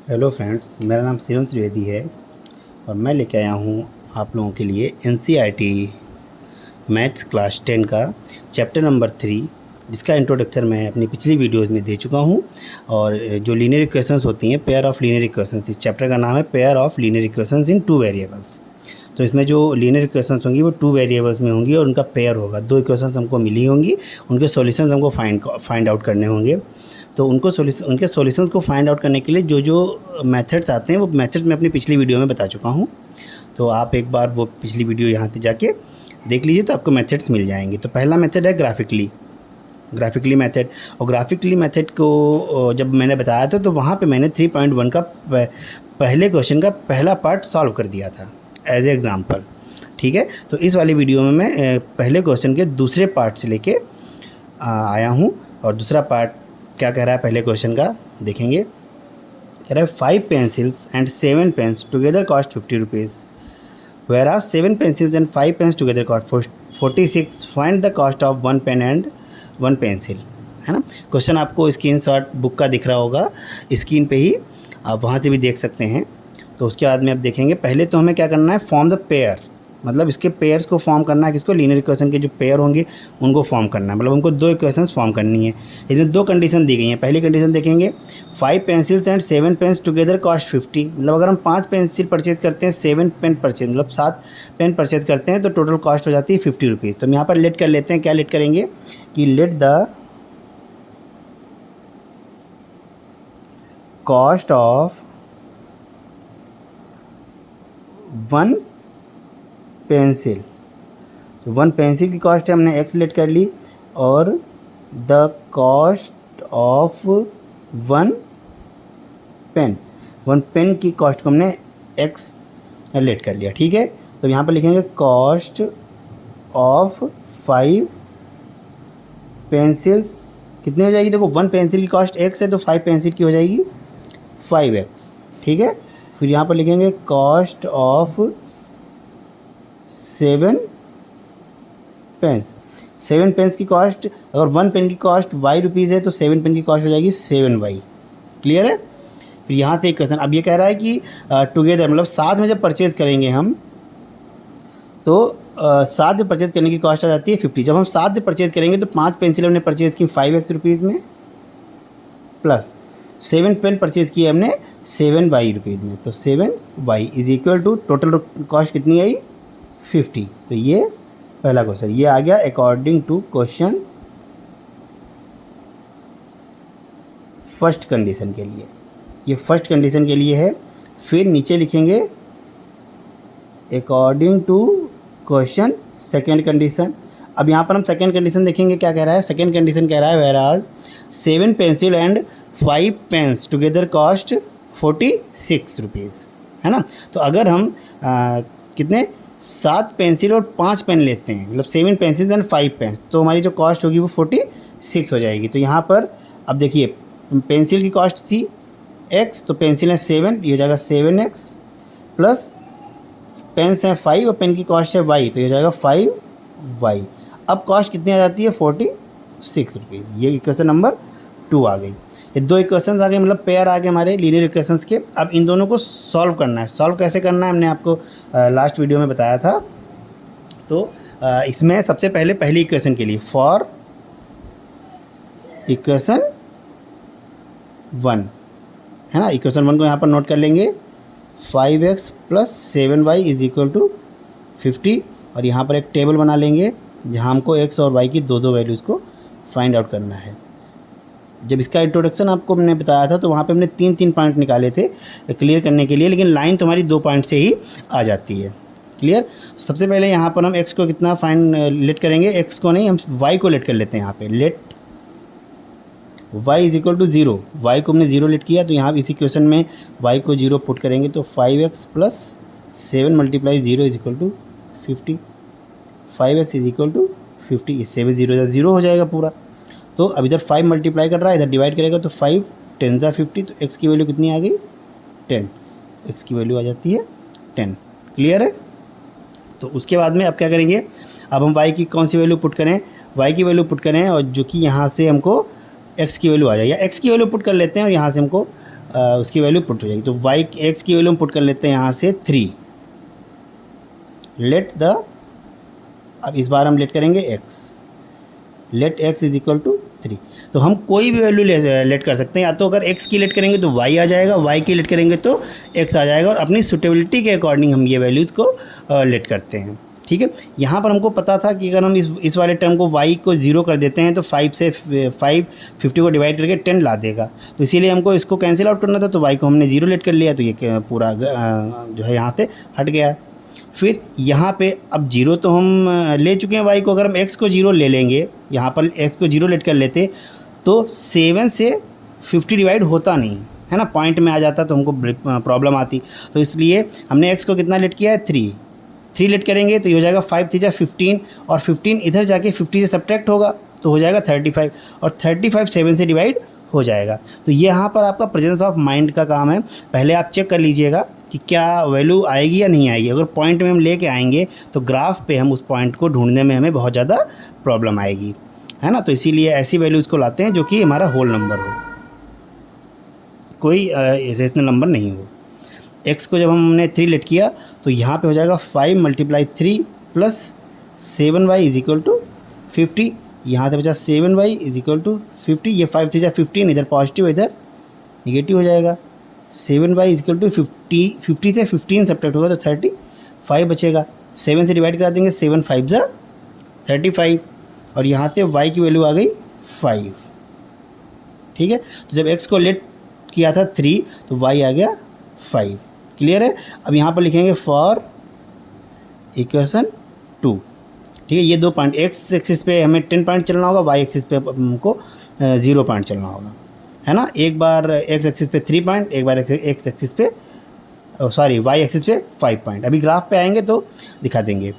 Hello friends, मेरा नाम शिवम त्रिवेदी है और मैं लेके आया हूँ आप लोगों के लिए एनसीईआरटी मैथ्स क्लास 10 का चैप्टर नंबर 3, जिसका इंट्रोडक्शन मैं अपनी पिछली वीडियोज़ में दे चुका हूँ। और जो लीनियर इक्वेशंस होती हैं, पेयर ऑफ लीनियर इक्वेशंस, इस चैप्टर का नाम है pair of linear equations in 2 variables. तो इसमें जो लीनियर इक्वेशंस होंगी वो 2 वेरिएबल्स में होंगी और उनका पेयर होगा। 2 इक्वेशंस हमको मिली होंगी, उनके सॉल्यूशंस हमको फाइंड आउट करने होंगे। तो उनके सॉल्यूशंस को फाइंड आउट करने के लिए जो जो मेथड्स आते हैं वो मेथड्स मैं अपनी पिछली वीडियो में बता चुका हूँ। तो आप एक बार वो पिछली वीडियो यहाँ पे जाके देख लीजिए तो आपको मेथड्स मिल जाएंगे। तो पहला मेथड है ग्राफिकली मेथड। और ग्राफिकली मेथड को जब मैंने बताया था तो वहाँ पे मैंने 3.1 का पहले क्वेश्चन का पहला पार्ट सॉल्व कर दिया था एज ए एग्ज़ाम्पल। ठीक है, तो इस वाली वीडियो में मैं पहले क्वेश्चन के दूसरे पार्ट से लेके आया हूँ। और दूसरा पार्ट क्या कह रहा है पहले क्वेश्चन का देखेंगे। कह रहा है 5 pencils and 7 pens together cost 50 rupees, where are 7 pencils and 5 pens together cost 46, find the cost of 1 pen and 1 pencil. है ना, क्वेश्चन आपको स्क्रीनशॉट बुक का दिख रहा होगा स्क्रीन पे ही, आप वहाँ से भी देख सकते हैं। तो उसके बाद में अब देखेंगे, पहले तो हमें क्या करना है, फॉर्म द पेयर, मतलब इसके पेयर्स को फॉर्म करना है। किसको? लीनियर इक्वेशन के जो पेयर होंगे उनको फॉर्म करना है, मतलब उनको 2 इक्वेशंस फॉर्म करनी है। इसमें 2 कंडीशन दी गई हैं। पहली कंडीशन देखेंगे, 5 pencils and 7 pens together cost 50, मतलब अगर हम 5 पेंसिल परचेज करते हैं, 7 पेन परचेज मतलब 7 पेन परचेज करते हैं तो टोटल कॉस्ट हो जाती है 50 रुपीज़। तो हम यहाँ पर लेट कर लेते हैं, क्या लेट करेंगे कि let the cost of 1 pencil, 1 pencil की कॉस्ट है हमने एक्स लेट कर ली, और the cost of 1 pen, 1 pen की कॉस्ट को हमने एक्स लेट कर लिया। ठीक है, तो यहाँ पर लिखेंगे कॉस्ट ऑफ 5 पेंसिल्स कितनी हो जाएगी। देखो 1 पेंसिल की कॉस्ट एक्स है तो 5 पेंसिल की हो जाएगी 5x। ठीक है, फिर यहाँ पर लिखेंगे कॉस्ट ऑफ 7 पेन्स, 7 पेन्स की कॉस्ट, अगर 1 पेन की कॉस्ट y रुपीज़ है तो 7 पेन की कॉस्ट हो जाएगी 7y। क्लियर है। फिर यहाँ से एक क्वेश्चन, अब ये कह रहा है कि टुगेदर मतलब साथ में जब परचेज़ करेंगे हम तो साथ में परचेज़ करने की कॉस्ट आ जाती है 50। जब हम साथ में परचेज़ करेंगे तो 5 पेंसिल हमने परचेज़ की 5x रुपीज़ में, प्लस 7 पेन परचेज़ किए हमने 7y रुपीज़ में, तो 7y is equal to total cost कितनी आई 50। तो ये पहला क्वेश्चन ये आ गया according to question first condition के लिए, ये फर्स्ट कंडीशन के लिए है। फिर नीचे लिखेंगे according to question second condition. अब यहाँ पर हम सेकेंड कंडीशन देखेंगे क्या कह रहा है। सेकेंड कंडीशन कह रहा है where 7 pencil and 5 pens together cost 46 rupees, है ना। तो अगर हम कितने 7 पेंसिल और 5 पेन लेते हैं, मतलब 7 पेंसिल एंड 5 पेन, तो हमारी जो कॉस्ट होगी वो 46 हो जाएगी। तो यहाँ पर अब देखिए पेंसिल की कॉस्ट थी x, तो पेंसिल है 7, ये हो जाएगा 7x, प्लस पेन्स हैं 5 और पेन की कॉस्ट है y, तो ये हो जाएगा 5y। अब कॉस्ट कितनी आ जाती है 46 रुपीज़। ये इक्वेशन नंबर 2 आ गई। ये 2 इक्वेशंस आ गए, मतलब पेयर आ गए हमारे लीनियर इक्वेशंस के। अब इन दोनों को सॉल्व करना है। सॉल्व कैसे करना है हमने आपको लास्ट वीडियो में बताया था। तो इसमें सबसे पहले पहली इक्वेशन के लिए फॉर इक्वेशन 1, है ना, इक्वेशन 1 को यहाँ पर नोट कर लेंगे 5x plus 7y is equal to 50, और यहाँ पर एक टेबल बना लेंगे जहाँ हमको x और y की 2 वैल्यूज़ को फाइंड आउट करना है। जब इसका इंट्रोडक्शन आपको हमने बताया था तो वहाँ पे हमने 3 पॉइंट निकाले थे क्लियर करने के लिए, लेकिन लाइन तो हमारी 2 पॉइंट से ही आ जाती है। क्लियर। सबसे पहले यहाँ पर हम x को कितना फाइंड लेट करेंगे, x को नहीं, हम y को लेट कर लेते हैं। यहाँ पे let y is equal to 0, y को हमने 0 लेट किया, तो यहाँ इसी क्वेश्चन में y को 0 पुट करेंगे तो 5x plus 7 multiply 0 is equal to 50, 5x is equal to 50, 7 0 हो जाएगा पूरा। तो अब इधर 5 मल्टीप्लाई कर रहा है, इधर डिवाइड करेगा तो 5 10 ज़ा 50, तो x की वैल्यू कितनी आ गई 10, x की वैल्यू आ जाती है 10। क्लियर है। तो उसके बाद में अब क्या करेंगे, अब हम y की कौन सी वैल्यू पुट करें, y की वैल्यू पुट करें, और जो कि यहाँ से हमको x की वैल्यू आ जाए, या x की वैल्यू पुट कर लेते हैं और यहाँ से हमको उसकी वैल्यू पुट हो जाएगी। तो वाई एक्स की वैल्यू हम पुट कर लेते हैं यहाँ से 3। लेट द, अब इस बार हम लेट करेंगे x, let x is equal to 3। तो हम कोई भी वैल्यू लेट कर सकते हैं, या तो अगर एक्स की लेट करेंगे तो वाई आ जाएगा, वाई की लेट करेंगे तो एक्स आ जाएगा, और अपनी सुटेबिलिटी के अकॉर्डिंग हम ये वैल्यूज़ को लेट करते हैं। ठीक है, यहाँ पर हमको पता था कि अगर हम इस वाले टर्म को y को 0 कर देते हैं तो 5 से 50 को डिवाइड करके 10 ला देगा, तो इसीलिए हमको इसको कैंसिल आउट करना था, तो y को हमने 0 लेट कर लिया, तो ये पूरा जो है यहाँ से हट गया। फिर यहाँ पे अब 0 तो हम ले चुके हैं y को, अगर हम x को 0 ले लेंगे, यहाँ पर x को 0 लेट कर लेते तो 7 से 50 डिवाइड होता नहीं है ना, पॉइंट में आ जाता तो हमको प्रॉब्लम आती। तो इसलिए हमने x को कितना लेट किया है, 3 लेट करेंगे तो ये हो जाएगा 5 3 15, और 15 इधर जाके 50 से सब्ट्रैक्ट होगा तो हो जाएगा 35, और 35 7 से डिवाइड हो जाएगा। तो ये यहाँ पर आपका प्रेजेंस ऑफ माइंड का काम है। पहले आप चेक कर लीजिएगा कि क्या वैल्यू आएगी या नहीं आएगी। अगर पॉइंट में हम लेके आएंगे तो ग्राफ पे हम उस पॉइंट को ढूंढने में हमें बहुत ज़्यादा प्रॉब्लम आएगी, है ना। तो इसीलिए ऐसी वैल्यूज़ को लाते हैं जो कि हमारा होल नंबर हो, कोई रेशनल नंबर नहीं हो। x को जब हमने 3 लेट किया तो यहाँ पे हो जाएगा 5 × 3 plus 7y is equal to 50। यहाँ से बचा 7y इज इक्वल टू 50, ये 5 3 15, इधर पॉजिटिव इधर निगेटिव हो जाएगा। 7y इज इक्वल टू 50 से 15 सब्ट्रैक्ट होगा तो 35 बचेगा। 7 से डिवाइड करा देंगे, 7 5 35, और यहाँ से y की वैल्यू आ गई 5। ठीक है, तो जब x को लेट किया था 3 तो y आ गया 5। क्लियर है। अब यहाँ पर लिखेंगे फॉर इक्वेशन 2। ठीक है, ये 2 पॉइंट, x एक्सिस पे हमें 10 पॉइंट चलना होगा, y एक्सिस पे हमको 0 पॉइंट चलना होगा, है ना। एक बार x एक्सिस पे 3 पॉइंट, एक बार x एक्सिस पे y एक्सिस पे 5 पॉइंट। अभी ग्राफ पे आएंगे तो दिखा देंगे।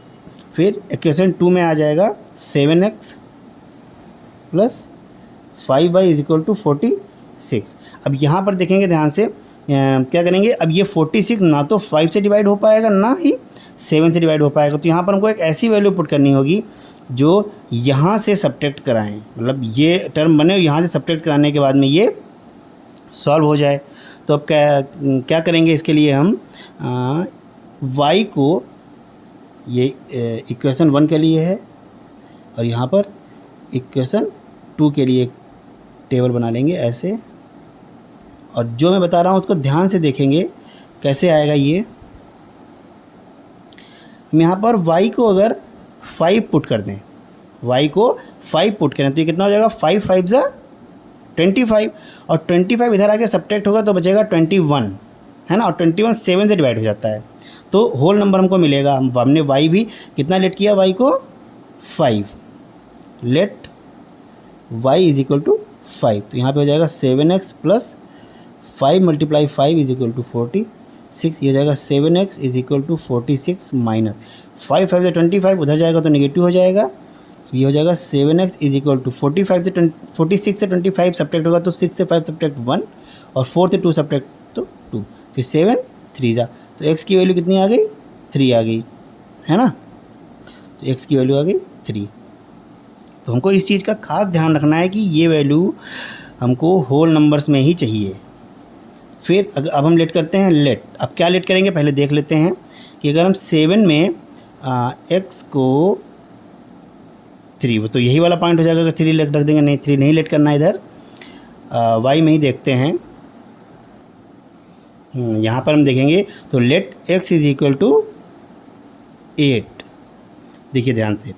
फिर इक्वेशन 2 में आ जाएगा 7x plus 5y is equal to 46। अब यहाँ पर देखेंगे ध्यान से, क्या करेंगे, अब ये 46 ना तो 5 से डिवाइड हो पाएगा ना ही 7 से डिवाइड हो पाएगा। तो यहाँ पर हमको एक ऐसी वैल्यू पुट करनी होगी जो यहाँ से सब्ट्रैक्ट कराएं, मतलब ये टर्म बने यहाँ से सब्ट्रैक्ट कराने के बाद में ये सॉल्व हो जाए। तो अब क्या करेंगे, इसके लिए हम y को, ये इक्वेशन 1 के लिए है, और यहाँ पर इक्वेशन 2 के लिए टेबल बना लेंगे ऐसे, और जो मैं बता रहा हूँ उसको ध्यान से देखेंगे कैसे आएगा ये। हम यहाँ पर y को अगर 5 पुट कर दें, y को 5 पुट करें तो ये कितना हो जाएगा, 5 5 25, और 25 इधर आके सब्ट्रैक्ट होगा तो बचेगा 21, है ना, और 21 7 से डिवाइड हो जाता है तो होल नंबर हमको मिलेगा। हमने y भी कितना लेट किया, y को 5, let y is equal to 5, तो यहाँ पे हो जाएगा 7x plus 5 × 5 is equal to 46, ये हो जाएगा 7x is equal to 46 minus 5 5 से 25, उधर जाएगा तो नेगेटिव हो जाएगा। ये हो जाएगा 7x इज इक्वल टू 46 से 25 सब्ट्रैक्ट होगा तो 6 से 5 सब्ट्रैक्ट 1, और 4 से 2 सब्ट्रैक्ट तो 2, फिर 7 3 तो x की वैल्यू कितनी आ गई, 3 आ गई, है ना। तो x की वैल्यू आ गई 3। तो हमको इस चीज़ का खास ध्यान रखना है कि ये वैल्यू हमको होल नंबर्स में ही चाहिए। फिर अब हम लेट करते हैं लेट। अब क्या लेट करेंगे पहले देख लेते हैं कि अगर हम 7 में x को 3, तो यही वाला पॉइंट हो जाएगा अगर 3 लेट कर देंगे, नहीं 3 नहीं लेट करना, इधर y में ही देखते हैं। यहाँ पर हम देखेंगे तो let x is equal to 8। देखिए ध्यान से,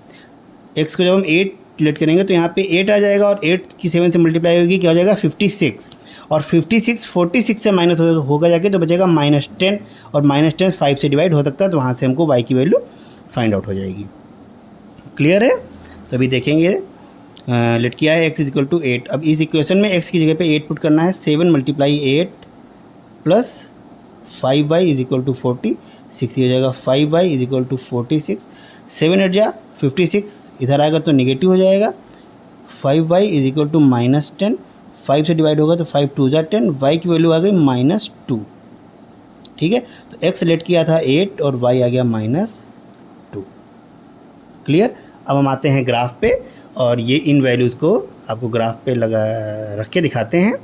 x को जब हम 8 लेट करेंगे तो यहाँ पे 8 आ जाएगा, और 8 की 7 से मल्टीप्लाई होगी, क्या हो जाएगा 56, और 56 46 से माइनस होगा जाके तो बचेगा -10, और -10 5 से डिवाइड हो सकता है, तो वहाँ से हमको y की वैल्यू फाइंड आउट हो जाएगी। क्लियर है। तो अभी देखेंगे लेट किया है x इज इक्वल टू 8। अब इस इक्वेशन में x की जगह पे 8 पुट करना है, 7 × 8 plus 5y is equal to 46, ये हो जाएगा 5y इज इक्वल टू 46, 7 8 जा 56, इधर आएगा तो निगेटिव हो जाएगा, 5y इज इक्वल टू -10, 5 से डिवाइड होगा तो 5 2 जा 10, y की वैल्यू आ गई -2। ठीक है, तो x लेट किया था 8 और y आ गया -2। क्लियर। अब हम आते हैं ग्राफ पे, और ये इन वैल्यूज़ को आपको ग्राफ पे लगा रख के दिखाते हैं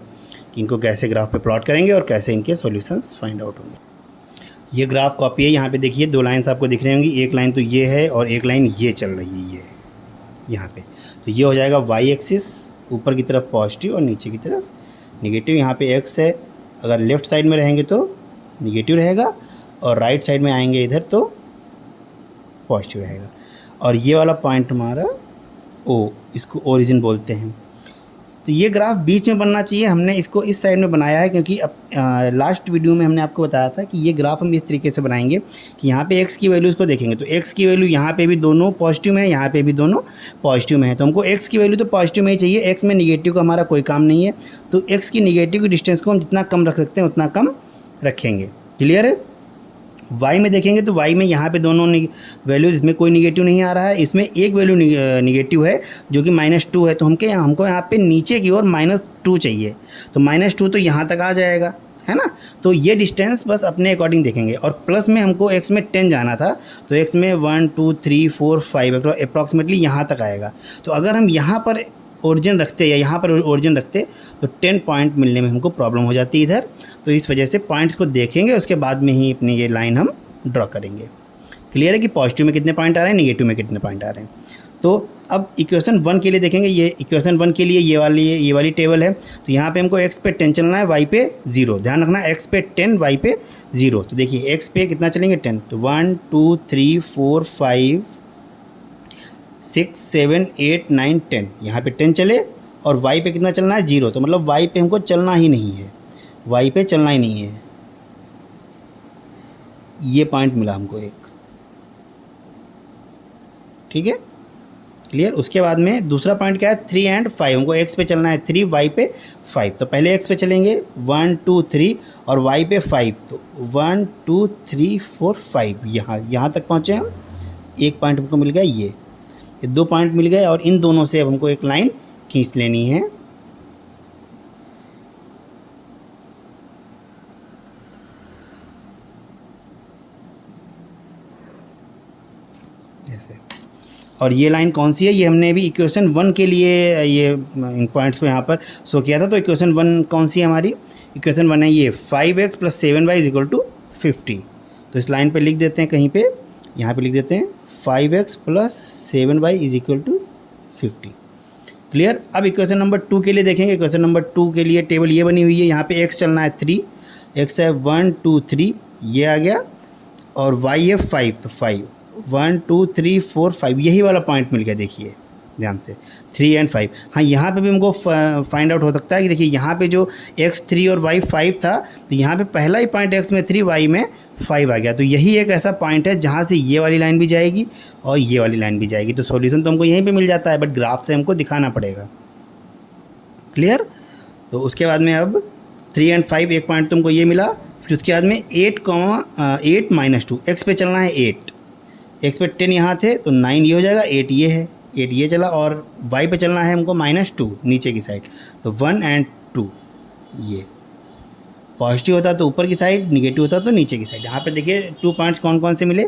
कि इनको कैसे ग्राफ पे प्लॉट करेंगे और कैसे इनके सॉल्यूशंस फाइंड आउट होंगे। ये ग्राफ कॉपी है, यहाँ पे देखिए 2 लाइन्स आपको दिख रही होंगी, एक लाइन तो ये है और एक लाइन ये चल रही है ये यहाँ पे। तो ये हो जाएगा वाई एक्सिस, ऊपर की तरफ पॉजिटिव और नीचे की तरफ निगेटिव। यहाँ पे एक्स है, अगर लेफ़्ट साइड में रहेंगे तो निगेटिव रहेगा और राइट साइड में आएंगे इधर तो पॉजिटिव रहेगा। और ये वाला पॉइंट हमारा ओ, इसको ओरिजिन बोलते हैं। तो ये ग्राफ बीच में बनना चाहिए, हमने इसको इस साइड में बनाया है क्योंकि अब लास्ट वीडियो में हमने आपको बताया था कि ये ग्राफ हम इस तरीके से बनाएंगे कि यहाँ पे x की वैल्यूज़ को देखेंगे तो x की वैल्यू यहाँ पे भी दोनों पॉजिटिव में है, यहाँ पे भी दोनों पॉजिटिव में है। तो हमको x की वैल्यू तो पॉजिटिव में ही चाहिए, x में निगेटिव का हमारा कोई काम नहीं है। तो x की निगेटिव की डिस्टेंस को हम जितना कम रख सकते हैं उतना कम रखेंगे। क्लियर है। y में देखेंगे तो y में यहाँ पे दोनों वैल्यूज़, इसमें कोई निगेटिव नहीं आ रहा है, इसमें एक वैल्यू निगेटिव है जो कि -2 है। तो हमको यहाँ पे नीचे की ओर -2 चाहिए, तो -2 तो यहाँ तक आ जाएगा, है ना। तो ये डिस्टेंस बस अपने अकॉर्डिंग देखेंगे। और प्लस में हमको x में 10 जाना था, तो x में 1 2 3 4 5 अप्रॉक्सीमेटली यहाँ तक आएगा। तो अगर हम यहाँ पर ओरिजिन रखते या यहाँ पर ओरिजिन रखते तो 10 पॉइंट मिलने में हमको प्रॉब्लम हो जाती है इधर। तो इस वजह से पॉइंट्स को देखेंगे, उसके बाद में ही अपनी ये लाइन हम ड्रॉ करेंगे। क्लियर है कि पॉजिटिव में कितने पॉइंट आ रहे हैं, निगेटिव में कितने पॉइंट आ रहे हैं। तो अब इक्वेशन 1 के लिए देखेंगे, ये इक्वेशन 1 के लिए ये वाली टेबल है। तो यहाँ पे हमको x पे 10 चलना है, y पे 0। ध्यान रखना x पे 10, y पे 0। तो देखिए x पे कितना चलेंगे 10, तो 1 2 3 4 5 6 7 8 9 10, यहाँ पे 10 चले। और y पे कितना चलना है 0, तो मतलब y पे हमको चलना ही नहीं है, y पे चलना ही नहीं है। ये पॉइंट मिला हमको एक, ठीक है क्लियर। उसके बाद में दूसरा पॉइंट क्या है 3 और 5, हमको x पे चलना है 3, y पे 5। तो पहले x पे चलेंगे 1 2 3 और y पे 5, तो 1 2 3 4 5, यहाँ तक पहुँचे हम। एक पॉइंट हमको मिल गया, ये 2 पॉइंट मिल गए और इन दोनों से अब हमको एक लाइन खींच लेनी है। ऐसे, और ये लाइन कौन सी है, ये हमने अभी इक्वेशन 1 के लिए ये इन पॉइंट्स को यहाँ पर शो किया था। तो इक्वेशन 1 कौन सी है हमारी, इक्वेशन 1 है ये 5x + 7y = 50। तो इस लाइन पे लिख देते हैं, कहीं पे यहाँ पे लिख देते हैं 5x + 7y = 50। क्लियर। अब इक्वेशन नंबर 2 के लिए देखेंगे। इक्वेशन नंबर 2 के लिए टेबल ये बनी हुई है, यहाँ पे x चलना है 3, x है 1 2 3, ये आ गया, और y है 5, तो 5 1 2 3 4 5, यही वाला पॉइंट मिल गया। देखिए ध्यान से 3 और 5। हाँ, यहाँ पे भी हमको फाइंड आउट हो सकता है कि देखिए यहाँ पे जो x 3 और y 5 था, तो यहाँ पे पहला ही पॉइंट x में 3 y में 5 आ गया। तो यही एक ऐसा पॉइंट है जहाँ से ये वाली लाइन भी जाएगी और ये वाली लाइन भी जाएगी। तो सॉल्यूशन तो हमको यहीं पे मिल जाता है, बट ग्राफ से हमको दिखाना पड़ेगा। क्लियर। तो उसके बाद में अब 3 और 5 एक पॉइंट तुमको ये मिला। फिर उसके बाद में 8 -2, x पे चलना है 8, x पे 10 यहाँ थे तो 9 ये हो जाएगा, 8 ये है, 8 ये चला, और y पे चलना है हमको -2 नीचे की साइड, तो 1 और 2, ये पॉजिटिव होता तो ऊपर की साइड, निगेटिव होता तो नीचे की साइड। यहाँ पे देखिए 2 पॉइंट्स कौन कौन से मिले,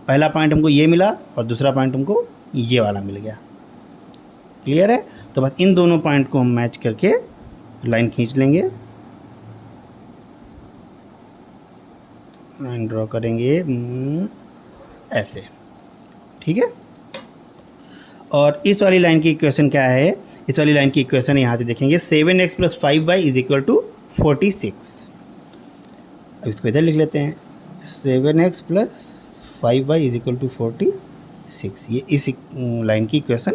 पहला पॉइंट हमको ये मिला और दूसरा पॉइंट हमको ये वाला मिल गया। क्लियर है। तो बस इन दोनों पॉइंट को हम मैच करके लाइन खींच लेंगे, लाइन ड्रॉ करेंगे ऐसे, ठीक है। और इस वाली लाइन की इक्वेशन क्या है, इस वाली लाइन की इक्वेशन यहाँ से देखेंगे 7x + 5y = 46। अब इसको इधर लिख लेते हैं, 7x + 5y = 46। ये इस लाइन की इक्वेशन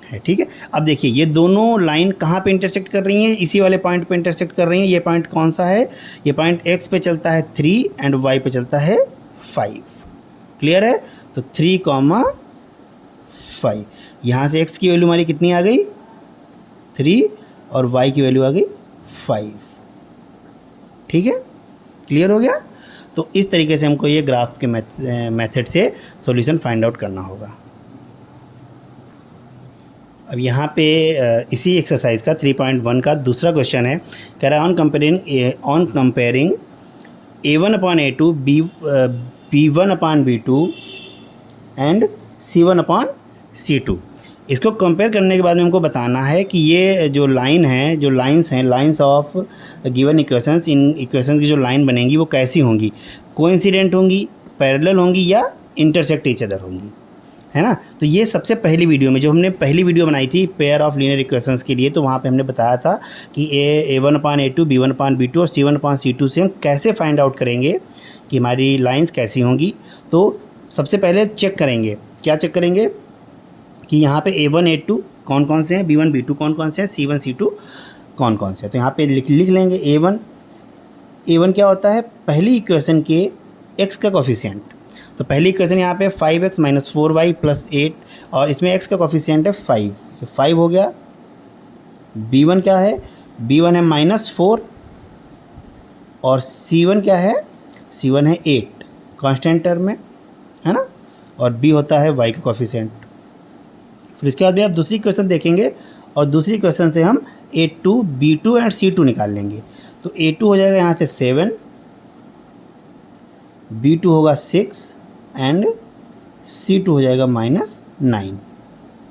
है, ठीक है। अब देखिए ये दोनों लाइन कहाँ पे इंटरसेक्ट कर रही हैं, इसी वाले पॉइंट पे इंटरसेक्ट कर रही हैं। ये पॉइंट कौन सा है, ये पॉइंट x पे चलता है 3 और y पे चलता है 5। क्लियर है। तो 3, 5, यहाँ से x की वैल्यू हमारी कितनी आ गई 3 और y की वैल्यू आ गई 5। ठीक है, क्लियर हो गया। तो इस तरीके से हमको ये ग्राफ के मेथड से सॉल्यूशन फाइंड आउट करना होगा। अब यहाँ पे इसी एक्सरसाइज का 3.1 का दूसरा क्वेश्चन है, कह रहा है on comparing A1/A2 B1/B2 and C1/C2 इसको कंपेयर करने के बाद में हमको बताना है कि ये जो लाइन है, जो लाइंस हैं, lines of given equations, in equations की जो लाइन बनेंगी वो कैसी होंगी, कोइंसिडेंट होंगी, पैरेलल होंगी या इंटरसेक्ट ईच अदर होंगी, है ना। तो ये सबसे पहली वीडियो में, जो हमने पहली वीडियो बनाई थी पेयर ऑफ लीनियर इक्वेशंस के लिए, तो वहाँ पे हमने बताया था कि A1/A2, B1/B2 और C1/C2 से हम कैसे फाइंड आउट करेंगे कि हमारी लाइंस कैसी होंगी। तो सबसे पहले चेक करेंगे, क्या चेक करेंगे कि यहाँ पे A1 A2 कौन कौन से हैं, B1 B2 कौन कौन से हैं, C1 C2 कौन कौन से हैं। तो यहाँ पे लिख लेंगे A1 क्या होता है, पहली इक्वेशन के x का कोफिशिएंट। तो पहली इक्वेशन यहाँ पे 5x - 4y + 8 और इसमें x का कोफिशिएंट है 5, 5 हो गया। B1 क्या है, B1 है -4 और C1 क्या है, C1 है 8 कांस्टेंट टर्म में, है ना, और B होता है y का कोफिशिएंट। फिर उसके बाद भी आप दूसरी क्वेश्चन देखेंगे और दूसरी क्वेश्चन से हम A2, B2 एंड C2 निकाल लेंगे। तो A2 हो जाएगा यहाँ से 7, B2 होगा 6 एंड C2 हो जाएगा -9।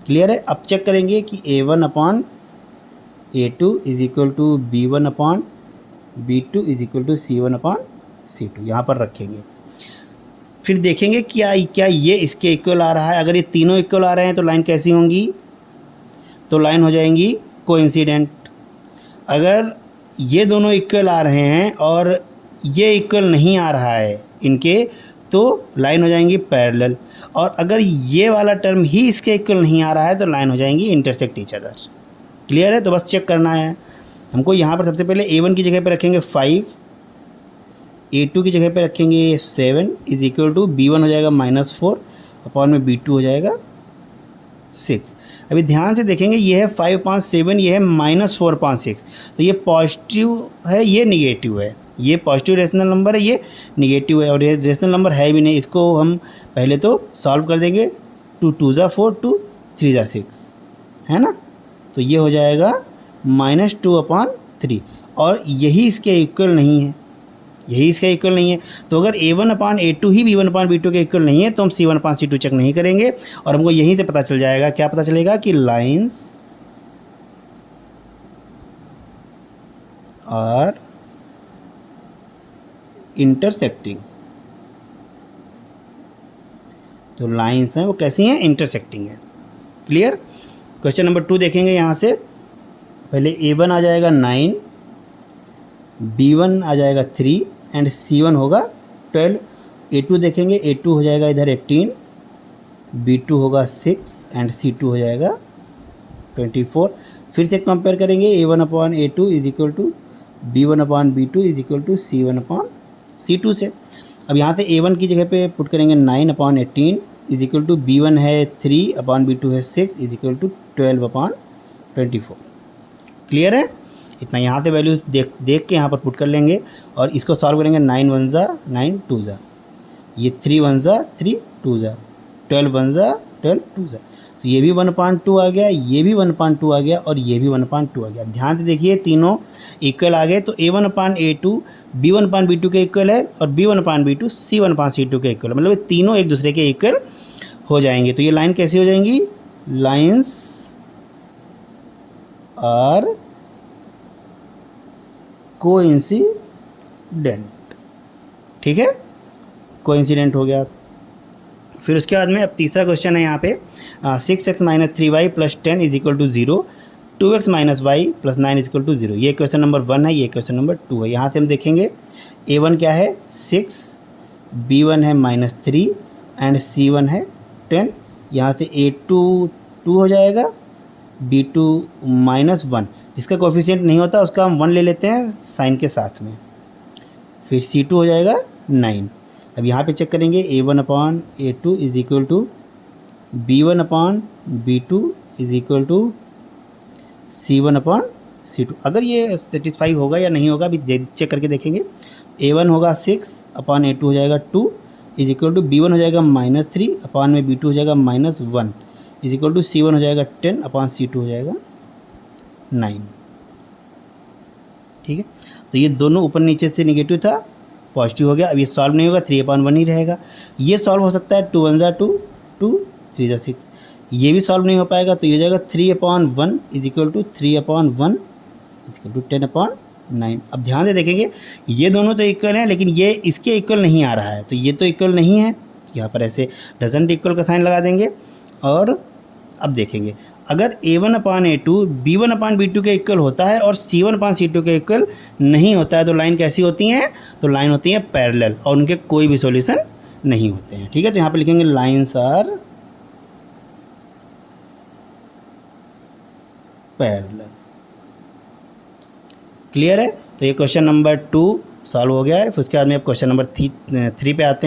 क्लियर है। अब चेक करेंगे कि A1/A2 = B1/B2 = C1/C2 यहाँ पर रखेंगे। फिर देखेंगे क्या ये इसके इक्वल आ रहा है। अगर ये तीनों इक्वल आ रहे हैं तो लाइन कैसी होंगी, तो लाइन हो जाएंगी कोइंसिडेंट। अगर ये दोनों इक्वल आ रहे हैं और ये इक्वल नहीं आ रहा है इनके, तो लाइन हो जाएंगी पैरेलल। और अगर ये वाला टर्म ही इसके इक्वल नहीं आ रहा है तो लाइन हो जाएंगी इंटरसेक्ट ईच अदर। क्लियर है। तो बस चेक करना है हमको। यहाँ पर सबसे पहले A1 की जगह पे रखेंगे 5, A2 की जगह पे रखेंगे 7 = B1 हो जाएगा -4 अपॉन में B2 हो जाएगा 6। अभी ध्यान से देखेंगे, ये है 5 5 7, ये है -4 5 6। तो ये पॉजिटिव है, ये निगेटिव है। ये पॉजिटिव रेशनल नंबर है, ये निगेटिव है, और ये रेशनल नंबर है भी नहीं। इसको हम पहले तो सॉल्व कर देंगे। 2 2 ज़ा 4, 2 3 ज़ा 6, है ना। तो ये हो जाएगा -2/3 और यही इसके इक्वल नहीं है, यही इसका इक्वल नहीं है। तो अगर A1/A2 ही B1/B2 के इक्वल नहीं है तो हम C1/C2 चेक नहीं करेंगे और हमको यहीं से पता चल जाएगा, क्या पता चलेगा कि लाइंस आर इंटरसेक्टिंग। तो लाइंस हैं वो कैसी हैं, इंटरसेक्टिंग है। क्लियर। क्वेश्चन नंबर 2 देखेंगे। यहाँ से पहले A1 आ जाएगा 9, B1 आ जाएगा 3 एंड C1 होगा 12। A2 देखेंगे, A2 हो जाएगा इधर 18, B2 होगा 6 एंड C2 हो जाएगा 24। फिर से कंपेयर करेंगे। A1/A2 = B1/B2 = C1/C2 से। अब यहाँ से A1 की जगह पे पुट करेंगे 9/18 = B1 है 3/B2 है 6 = 12/24। क्लियर है। इतना यहाँ से वैल्यू देख के यहाँ पर पुट कर लेंगे और इसको सॉल्व करेंगे। 9 1 ज़ा 9 2 ज़ा, ये 3 1 ज़ा 3 2 ज़ा, 12 1 ज़ा 12 2 ज़ा। तो ये भी 1/2 आ गया, ये भी 1/2 आ गया और ये भी 1/2 आ गया। ध्यान से देखिए, तीनों इक्वल आ गए। तो A1/A2 B1/B2 के इक्वल है और B1/B2 C1/C2 के इक्वल है, मतलब ये तीनों एक दूसरे के इक्वल हो जाएंगे। तो ये लाइन कैसी हो जाएंगी, लाइंस आर कोइंसिडेंट। ठीक है, कोइंसिडेंट हो गया। फिर उसके बाद में अब तीसरा क्वेश्चन है यहाँ पे 6x - 3y + 10 = 0, 2x - y + 9 = 0। ये क्वेश्चन नंबर 1 है, ये क्वेश्चन नंबर 2 है। यहाँ से हम देखेंगे A1 क्या है 6, B1 है -3 एंड C1 है 10। यहाँ से A2 2 हो जाएगा, B2 -1, जिसका कोफिशिएंट नहीं होता उसका हम 1 ले लेते हैं साइन के साथ में। फिर C2 हो जाएगा 9। अब यहाँ पे चेक करेंगे A1/A2 = B1/B2 = C1/C2। अगर ये सेटिस्फाई होगा या नहीं होगा अभी चेक करके देखेंगे। A1 होगा 6/A2 हो जाएगा 2 = B1 हो जाएगा -3 अपॉन में B2 हो जाएगा -1 = C1 हो जाएगा 10/C2 हो जाएगा 9। ठीक है। तो ये दोनों ऊपर नीचे से निगेटिव था, पॉजिटिव हो गया। अब ये सॉल्व नहीं होगा, 3/1 ही रहेगा। ये सॉल्व हो सकता है। 2 1 ज़ा 2, 2 3 ज़ा 6। ये भी सॉल्व नहीं हो पाएगा, तो ये हो जाएगा 3/1 is equal to 3/1 is equal to 10/9। अब ध्यान से देखेंगे, ये दोनों तो इक्वल हैं, लेकिन ये इसके इक्वल नहीं आ रहा है, तो ये तो इक्वल नहीं है, यहाँ पर ऐसे डजंट इक्वल का साइन लगा देंगे। और अब देखेंगे, अगर A1/A2 B1/B2 के इक्वल होता है और C1/C2 के इक्वल नहीं होता है, तो लाइन कैसी होती हैं? तो लाइन होती है पैरेलल, और उनके कोई भी सॉल्यूशन नहीं होते हैं। ठीक है, तो यहाँ पे लिखेंगे लाइन्स आर पैरेलल। क्लियर है? तो ये क्वेश्चन नंबर 2 सॉल्व हो गया है। फिर उसके बाद में अब क्वेश्चन नंबर 3 पे आते हैं।